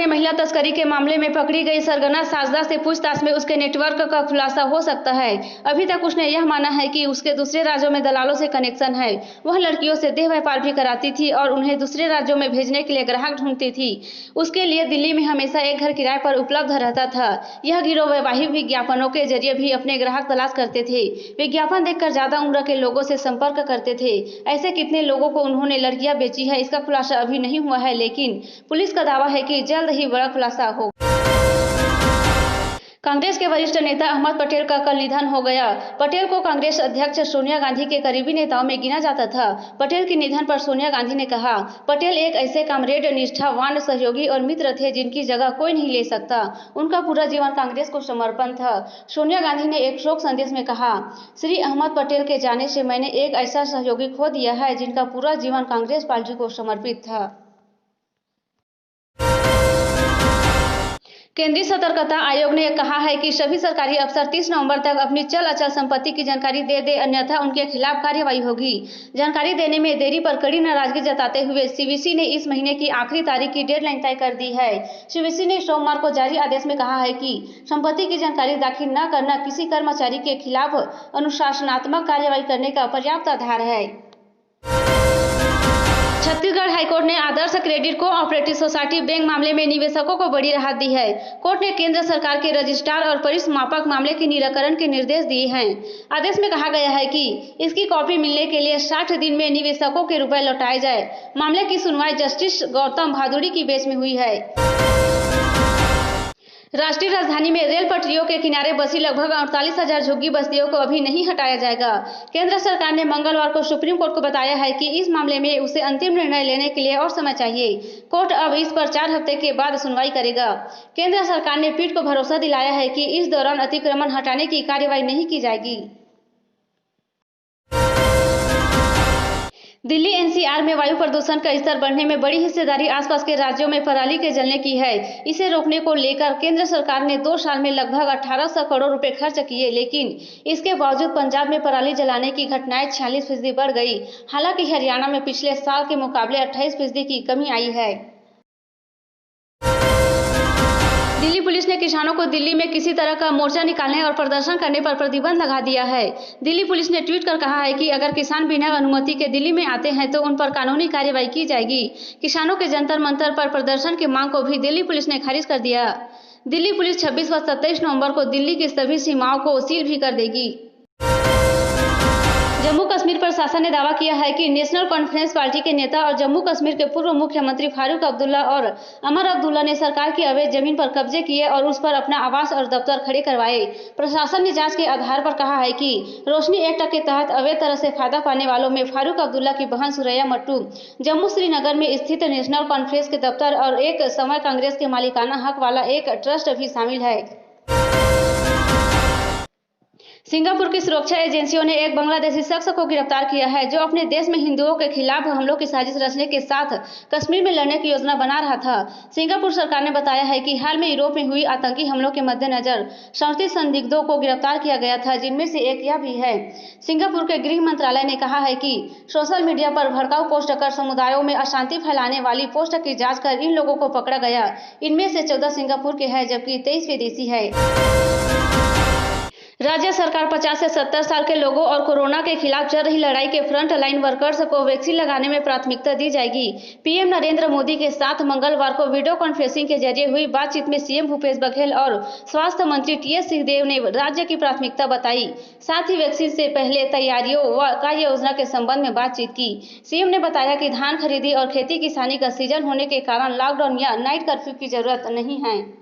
में महिला तस्करी के मामले में पकड़ी गई सरगना साजदा से पूछताछ में उसके नेटवर्क का खुलासा हो सकता है। अभी तक उसने यह माना है कि उसके दूसरे राज्यों में दलालों से कनेक्शन है। वह लड़कियों से देह व्यापार भी कराती थी और उन्हें दूसरे राज्यों में भेजने के लिए ग्राहक ढूंढती थी। उसके लिए दिल्ली में हमेशा एक घर किराए पर उपलब्ध रहता था। यह गिरोह वैवाहिक विज्ञापनों के जरिए भी अपने ग्राहक तलाश करते थे। विज्ञापन देखकर ज्यादा उम्र के लोगों से संपर्क करते थे। ऐसे कितने लोगों को उन्होंने लड़कियां बेची है, इसका खुलासा अभी नहीं हुआ है, लेकिन पुलिस का दावा है कि जल्द ही बड़ा खुलासा हो। कांग्रेस के वरिष्ठ नेता अहमद पटेल का कल निधन हो गया। पटेल को कांग्रेस अध्यक्ष सोनिया गांधी के करीबी नेताओं में गिना जाता था। पटेल के निधन पर सोनिया गांधी ने कहा, पटेल एक ऐसे कामरेड, निष्ठावान सहयोगी और मित्र थे जिनकी जगह कोई नहीं ले सकता। उनका पूरा जीवन कांग्रेस को समर्पण था। सोनिया गांधी ने एक शोक संदेश में कहा, श्री अहमद पटेल के जाने से मैंने एक ऐसा सहयोगी खो दिया है जिनका पूरा जीवन कांग्रेस पार्टी को समर्पित था। केंद्रीय सतर्कता आयोग ने कहा है कि सभी सरकारी अफसर 30 नवंबर तक अपनी चल अचल संपत्ति की जानकारी दे दे, अन्यथा उनके खिलाफ कार्रवाई होगी। जानकारी देने में देरी पर कड़ी नाराजगी जताते हुए सीवीसी ने इस महीने की आखिरी तारीख की डेडलाइन तय कर दी है। सीवीसी ने सोमवार को जारी आदेश में कहा है कि संपत्ति की जानकारी दाखिल न करना किसी कर्मचारी के खिलाफ अनुशासनात्मक कार्रवाई करने का पर्याप्त आधार है। छत्तीसगढ़ हाईकोर्ट ने आदर्श क्रेडिट कोऑपरेटिव सोसाइटी बैंक मामले में निवेशकों को बड़ी राहत दी है। कोर्ट ने केंद्र सरकार के रजिस्ट्रार और परिसमापक मामले के निराकरण के निर्देश दिए हैं। आदेश में कहा गया है कि इसकी कॉपी मिलने के लिए 60 दिन में निवेशकों के रुपए लौटाए जाए। मामले की सुनवाई जस्टिस गौतम भादुड़ी की बेंच में हुई है। राष्ट्रीय राजधानी में रेल पटरियों के किनारे बसी लगभग 48,000 झुग्गी बस्तियों को अभी नहीं हटाया जाएगा। केंद्र सरकार ने मंगलवार को सुप्रीम कोर्ट को बताया है कि इस मामले में उसे अंतिम निर्णय लेने के लिए और समय चाहिए। कोर्ट अब इस पर 4 हफ्ते के बाद सुनवाई करेगा। केंद्र सरकार ने पीठ को भरोसा दिलाया है कि इस दौरान अतिक्रमण हटाने की कार्रवाई नहीं की जाएगी। दिल्ली एनसीआर में वायु प्रदूषण का स्तर बढ़ने में बड़ी हिस्सेदारी आसपास के राज्यों में पराली के जलने की है। इसे रोकने को लेकर केंद्र सरकार ने 2 साल में लगभग 1800 करोड़ रुपए खर्च किए, लेकिन इसके बावजूद पंजाब में पराली जलाने की घटनाएं 46% बढ़ गई। हालांकि हरियाणा में पिछले साल के मुकाबले 28% की कमी आई है। दिल्ली पुलिस ने किसानों को दिल्ली में किसी तरह का मोर्चा निकालने और प्रदर्शन करने पर प्रतिबंध लगा दिया है। दिल्ली पुलिस ने ट्वीट कर कहा है कि अगर किसान बिना अनुमति के दिल्ली में आते हैं तो उन पर कानूनी कार्रवाई की जाएगी। किसानों के जंतर मंतर पर प्रदर्शन की मांग को भी दिल्ली पुलिस ने खारिज कर दिया। दिल्ली पुलिस 26 व 27 नवंबर को दिल्ली की सभी सीमाओं को सील भी कर देगी। जम्मू कश्मीर प्रशासन ने दावा किया है कि नेशनल कॉन्फ्रेंस पार्टी के नेता और जम्मू कश्मीर के पूर्व मुख्यमंत्री फारूक अब्दुल्ला और अमर अब्दुल्ला ने सरकार की अवैध जमीन पर कब्जे किए और उस पर अपना आवास और दफ्तर खड़े करवाए। प्रशासन ने जांच के आधार पर कहा है कि रोशनी एक्ट के तहत अवैध तरह से फायदा पाने वालों में फारूक अब्दुल्ला की बहन सुरैया मट्टू, जम्मू श्रीनगर में स्थित नेशनल कॉन्फ्रेंस के दफ्तर और एक समय कांग्रेस के मालिकाना हक वाला एक ट्रस्ट भी शामिल है। सिंगापुर की सुरक्षा एजेंसियों ने एक बांग्लादेशी शख्स को गिरफ्तार किया है जो अपने देश में हिंदुओं के खिलाफ हमलों की साजिश रचने के साथ कश्मीर में लड़ने की योजना बना रहा था। सिंगापुर सरकार ने बताया है कि हाल में यूरोप में हुई आतंकी हमलों के मद्देनजर 37 संदिग्धों को गिरफ्तार किया गया था, जिनमें से एक यह भी है। सिंगापुर के गृह मंत्रालय ने कहा है कि सोशल मीडिया पर भड़काऊ पोस्ट कर समुदायों में अशांति फैलाने वाली पोस्ट की जाँच कर इन लोगों को पकड़ा गया। इनमें से 14 सिंगापुर के हैं जबकि 23 विदेशी है। राज्य सरकार 50 से 70 साल के लोगों और कोरोना के खिलाफ चल रही लड़ाई के फ्रंट लाइन वर्कर्स को वैक्सीन लगाने में प्राथमिकता दी जाएगी। पीएम नरेंद्र मोदी के साथ मंगलवार को वीडियो कॉन्फ्रेंसिंग के जरिए हुई बातचीत में सीएम भूपेश बघेल और स्वास्थ्य मंत्री टीएस सिंहदेव ने राज्य की प्राथमिकता बताई। साथ ही वैक्सीन से पहले तैयारियों व कार्य योजना के संबंध में बातचीत की। सीएम ने बताया कि धान खरीदी और खेती किसानी का सीजन होने के कारण लॉकडाउन या नाइट कर्फ्यू की जरूरत नहीं है।